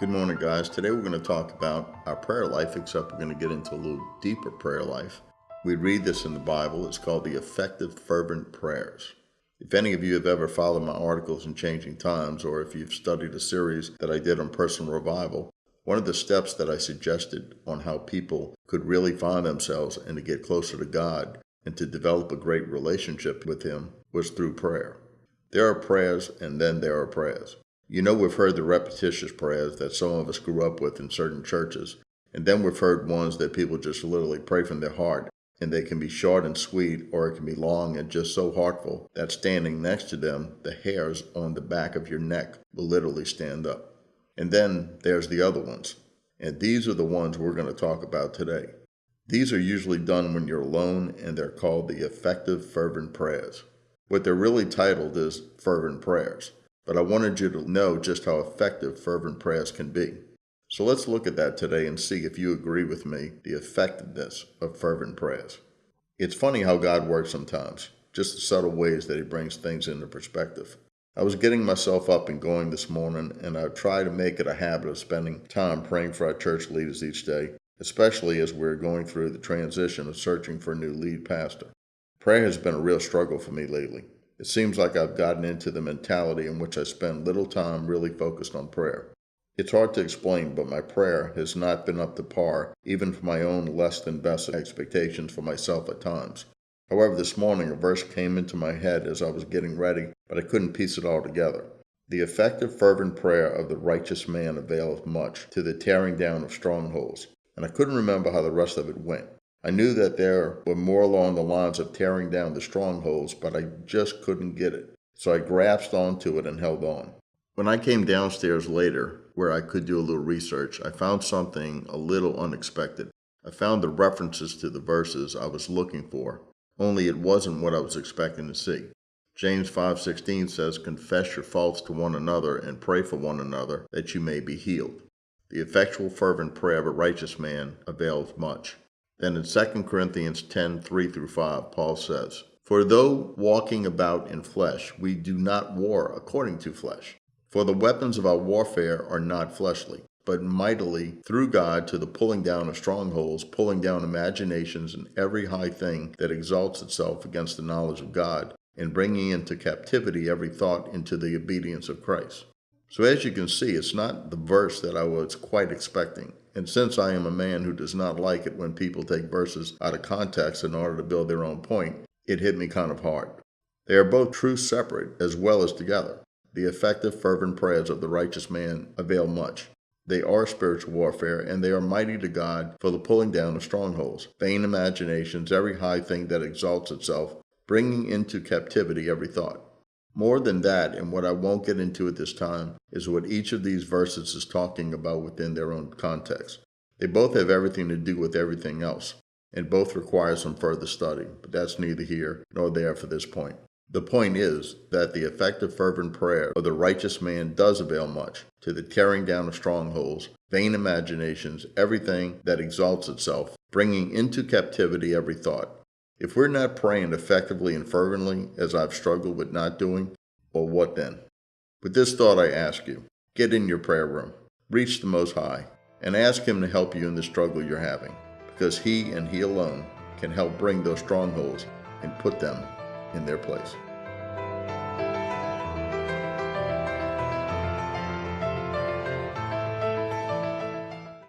Good morning, guys. Today we're going to talk about our prayer life, except we're going to get into a little deeper prayer life. We read this in the Bible. It's called the Effective Fervent Prayers. If any of you have ever followed my articles in Changing Times, or if you've studied a series that I did on personal revival, one of the steps that I suggested on how people could really find themselves and to get closer to God and to develop a great relationship with Him was through prayer. There are prayers, and then there are prayers. You know, we've heard the repetitious prayers that some of us grew up with in certain churches, and then we've heard ones that people just literally pray from their heart, and they can be short and sweet, or it can be long and just so heartful that standing next to them, the hairs on the back of your neck will literally stand up. And then there's the other ones, and these are the ones we're going to talk about today. These are usually done when you're alone, and they're called the Effective Fervent Prayers. What they're really titled is Fervent Prayers. But I wanted you to know just how effective fervent prayers can be. So let's look at that today and see if you agree with me, the effectiveness of fervent prayers. It's funny how God works sometimes, just the subtle ways that He brings things into perspective. I was getting myself up and going this morning, and I try to make it a habit of spending time praying for our church leaders each day, especially as we're going through the transition of searching for a new lead pastor. Prayer has been a real struggle for me lately. It seems like I've gotten into the mentality in which I spend little time really focused on prayer. It's hard to explain, but my prayer has not been up to par, even for my own less than best expectations for myself at times. However, this morning a verse came into my head as I was getting ready, but I couldn't piece it all together. The effective fervent prayer of the righteous man availeth much to the tearing down of strongholds. And I couldn't remember how the rest of it went. I knew that there were more along the lines of tearing down the strongholds, but I just couldn't get it. So I grasped onto it and held on. When I came downstairs later, where I could do a little research, I found something a little unexpected. I found the references to the verses I was looking for, only it wasn't what I was expecting to see. James 5:16 says, "Confess your faults to one another and pray for one another, that you may be healed. The effectual fervent prayer of a righteous man avails much." Then in 2 Corinthians 10:3-5, Paul says, "For though walking about in flesh, we do not war according to flesh. For the weapons of our warfare are not fleshly, but mightily through God to the pulling down of strongholds, pulling down imaginations and every high thing that exalts itself against the knowledge of God, and bringing into captivity every thought into the obedience of Christ." So as you can see, it's not the verse that I was quite expecting. And since I am a man who does not like it when people take verses out of context in order to build their own point, it hit me kind of hard. They are both true separate as well as together. The effective fervent prayers of the righteous man avail much. They are spiritual warfare, and they are mighty to God for the pulling down of strongholds, vain imaginations, every high thing that exalts itself, bringing into captivity every thought. More than that, and what I won't get into at this time, is what each of these verses is talking about within their own context. They both have everything to do with everything else, and both require some further study, but that's neither here nor there for this point. The point is that the effective fervent prayer of the righteous man does avail much to the tearing down of strongholds, vain imaginations, everything that exalts itself, bringing into captivity every thought. If we're not praying effectively and fervently, as I've struggled with not doing, well, what then? With this thought, I ask you, get in your prayer room, reach the Most High, and ask Him to help you in the struggle you're having, because He and He alone can help bring those strongholds and put them in their place.